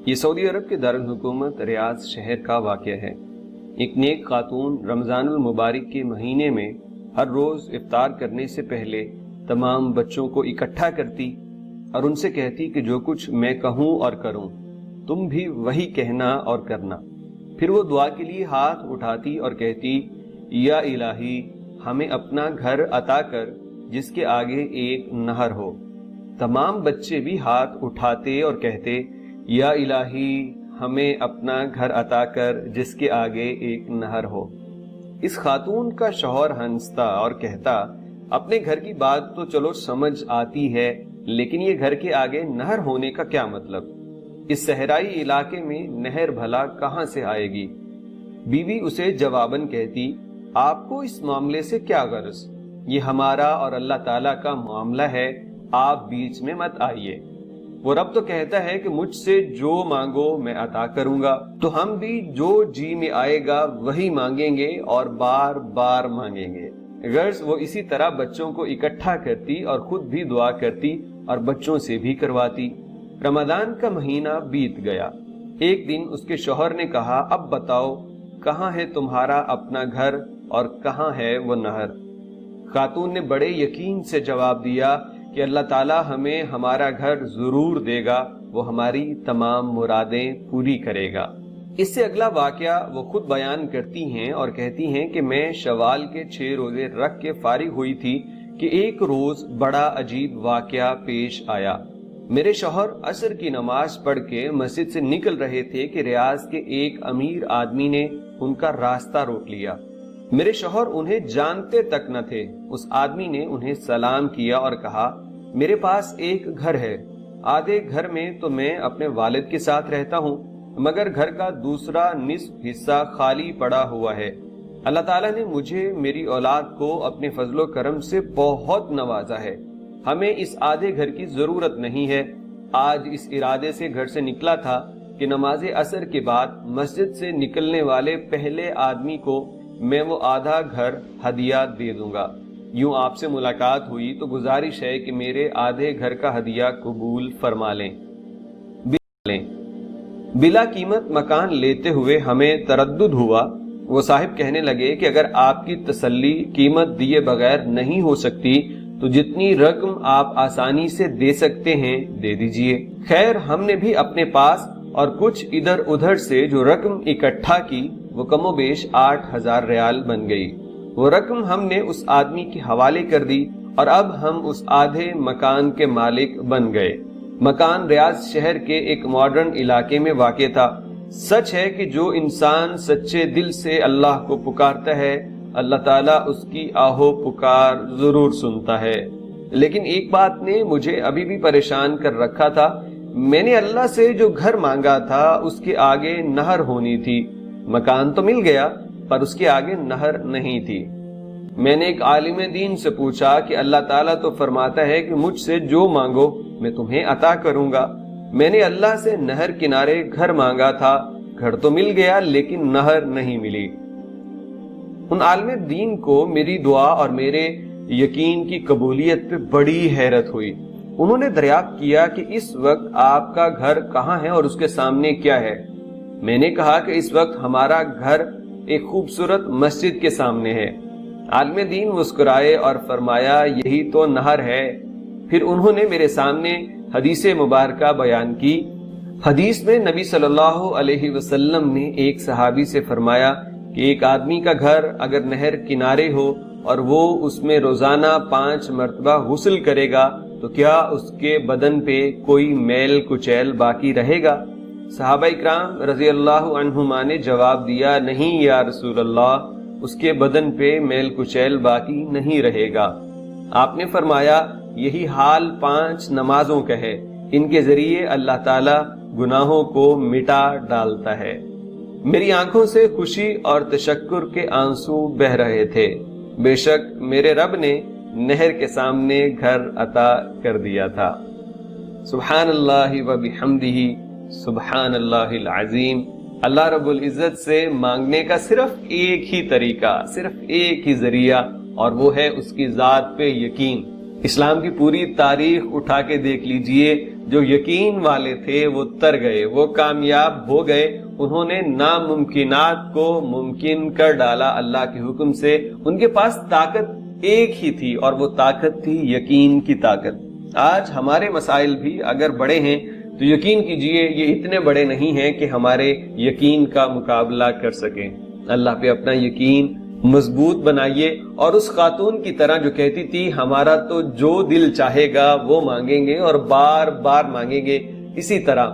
یہ سعودی عرب کے دارالحکومت ریاض شہر کا واقعہ ہے۔ ایک نیک خاتون رمضان المبارک کے مہینے میں ہر روز افطار کرنے سے پہلے تمام بچوں کو اکٹھا کرتی اور ان سے کہتی کہ جو کچھ میں کہوں اور کروں تم بھی وہی کہنا اور کرنا۔ پھر وہ دعا کے لیے ہاتھ اٹھاتی اور کہتی، یا الہی ہمیں اپنا گھر عطا کر جس کے آگے ایک نہر ہو۔ تمام بچے بھی ہاتھ اٹھاتے اور کہتے، یا الہی ہمیں اپنا گھر عطا کر جس کے آگے ایک نہر ہو۔ اس خاتون کا شوہر ہنستا اور کہتا، اپنے گھر کی بات تو چلو سمجھ آتی ہے، لیکن یہ گھر کے آگے نہر ہونے کا کیا مطلب؟ اس صحرائی علاقے میں نہر بھلا کہاں سے آئے گی؟ بیوی اسے جواباً کہتی، آپ کو اس معاملے سے کیا غرض؟ یہ ہمارا اور اللہ تعالیٰ کا معاملہ ہے، آپ بیچ میں مت آئیے۔ وہ رب تو کہتا ہے کہ مجھ سے جو مانگو میں عطا کروں گا، تو ہم بھی جو جی میں آئے گا وہی مانگیں گے اور بار بار مانگیں گے۔ غرض وہ اسی طرح بچوں کو اکٹھا کرتی اور خود بھی دعا کرتی اور بچوں سے بھی کرواتی۔ رمضان کا مہینہ بیت گیا۔ ایک دن اس کے شوہر نے کہا، اب بتاؤ کہاں ہے تمہارا اپنا گھر اور کہاں ہے وہ نہر؟ خاتون نے بڑے یقین سے جواب دیا کہ اللہ تعالیٰ ہمیں ہمارا گھر ضرور دے گا، وہ ہماری تمام مرادیں پوری کرے گا۔ اس سے اگلا واقعہ وہ خود بیان کرتی ہیں اور کہتی ہیں کہ میں شوال کے 6 روزے رکھ کے فارغ ہوئی تھی کہ ایک روز بڑا عجیب واقعہ پیش آیا۔ میرے شوہر عصر کی نماز پڑھ کے مسجد سے نکل رہے تھے کہ ریاض کے ایک امیر آدمی نے ان کا راستہ روک لیا۔ میرے شوہر انہیں جانتے تک نہ تھے۔ اس آدمی نے انہیں سلام کیا اور کہا، میرے پاس ایک گھر ہے، آدھے گھر میں تو میں اپنے والد کے ساتھ رہتا ہوں، مگر گھر کا دوسرا نصف حصہ خالی پڑا ہوا ہے۔ اللہ تعالیٰ نے مجھے میری اولاد کو اپنے فضل و کرم سے بہت نوازا ہے، ہمیں اس آدھے گھر کی ضرورت نہیں ہے۔ آج اس ارادے سے گھر سے نکلا تھا کہ نماز عصر کے بعد مسجد سے نکلنے والے پہلے آدمی کو میں وہ آدھا گھر ہدیہ دے دوں گا۔ یوں آپ سے ملاقات ہوئی تو گزارش ہے کہ میرے آدھے گھر کا ہدیہ قبول فرما لیں۔ بلا قیمت مکان لیتے ہوئے ہمیں تردد ہوا۔ وہ صاحب کہنے لگے کہ اگر آپ کی تسلی قیمت دیے بغیر نہیں ہو سکتی تو جتنی رقم آپ آسانی سے دے سکتے ہیں دے دیجئے۔ خیر ہم نے بھی اپنے پاس اور کچھ ادھر ادھر سے جو رقم اکٹھا کی وہ کم و بیش 8,000 ریال بن گئی۔ وہ رقم ہم نے اس آدمی کے حوالے کر دی اور اب ہم اس آدھے مکان کے مالک بن گئے۔ مکان ریاض شہر کے ایک ماڈرن علاقے میں واقع تھا۔ سچ ہے کہ جو انسان سچے دل سے اللہ کو پکارتا ہے اللہ تعالیٰ اس کی آہو پکار ضرور سنتا ہے۔ لیکن ایک بات نے مجھے ابھی بھی پریشان کر رکھا تھا۔ میں نے اللہ سے جو گھر مانگا تھا اس کے آگے نہر ہونی تھی۔ مکان تو مل گیا پر اس کے آگے نہر نہیں تھی۔ میں نے ایک عالم دین سے پوچھا کہ اللہ تعالیٰ تو فرماتا ہے کہ مجھ سے جو مانگو میں تمہیں عطا کروں گا۔ میں نے اللہ سے نہر کنارے گھر مانگا تھا، گھر تو مل گیا لیکن نہر نہیں ملی۔ ان عالم دین کو میری دعا اور میرے یقین کی قبولیت پہ بڑی حیرت ہوئی۔ انہوں نے دریافت کیا کہ اس وقت آپ کا گھر کہاں ہے اور اس کے سامنے کیا ہے؟ میں نے کہا کہ اس وقت ہمارا گھر ایک خوبصورت مسجد کے سامنے ہے۔ عالم دین مسکرائے اور فرمایا، یہی تو نہر ہے۔ پھر انہوں نے میرے سامنے حدیث مبارکہ بیان کی۔ حدیث میں نبی صلی اللہ علیہ وسلم نے ایک صحابی سے فرمایا کہ ایک آدمی کا گھر اگر نہر کنارے ہو اور وہ اس میں روزانہ 5 مرتبہ غسل کرے گا تو کیا اس کے بدن پہ کوئی میل کچیل باقی رہے گا؟ صحابہ اکرام رضی اللہ عنہما نے جواب دیا، نہیں یا رسول اللہ، اس کے بدن پہ میل کچیل باقی نہیں رہے گا۔ آپ نے فرمایا، یہی حال 5 نمازوں کا ہے، ان کے ذریعے اللہ تعالی گناہوں کو مٹا ڈالتا ہے۔ میری آنکھوں سے خوشی اور تشکر کے آنسو بہ رہے تھے۔ بے شک میرے رب نے نہر کے سامنے گھر عطا کر دیا تھا۔ سبحان اللہ و بحمدہ، سبحان اللہ العظیم۔ اللہ رب العزت سے مانگنے کا صرف ایک ہی طریقہ، صرف ایک ہی ذریعہ، اور وہ ہے اس کی ذات پہ یقین۔ اسلام کی پوری تاریخ اٹھا کے دیکھ لیجئے، جو یقین والے تھے وہ تر گئے، وہ کامیاب ہو گئے، انہوں نے ناممکنات کو ممکن کر ڈالا اللہ کے حکم سے۔ ان کے پاس طاقت ایک ہی تھی اور وہ طاقت تھی یقین کی طاقت۔ آج ہمارے مسائل بھی اگر بڑے ہیں تو یقین کیجئے یہ اتنے بڑے نہیں ہیں کہ ہمارے یقین کا مقابلہ کر سکیں۔ اللہ پہ اپنا یقین مضبوط بنائیے، اور اس خاتون کی طرح جو کہتی تھی ہمارا تو جو دل چاہے گا وہ مانگیں گے اور بار بار مانگیں گے، اسی طرح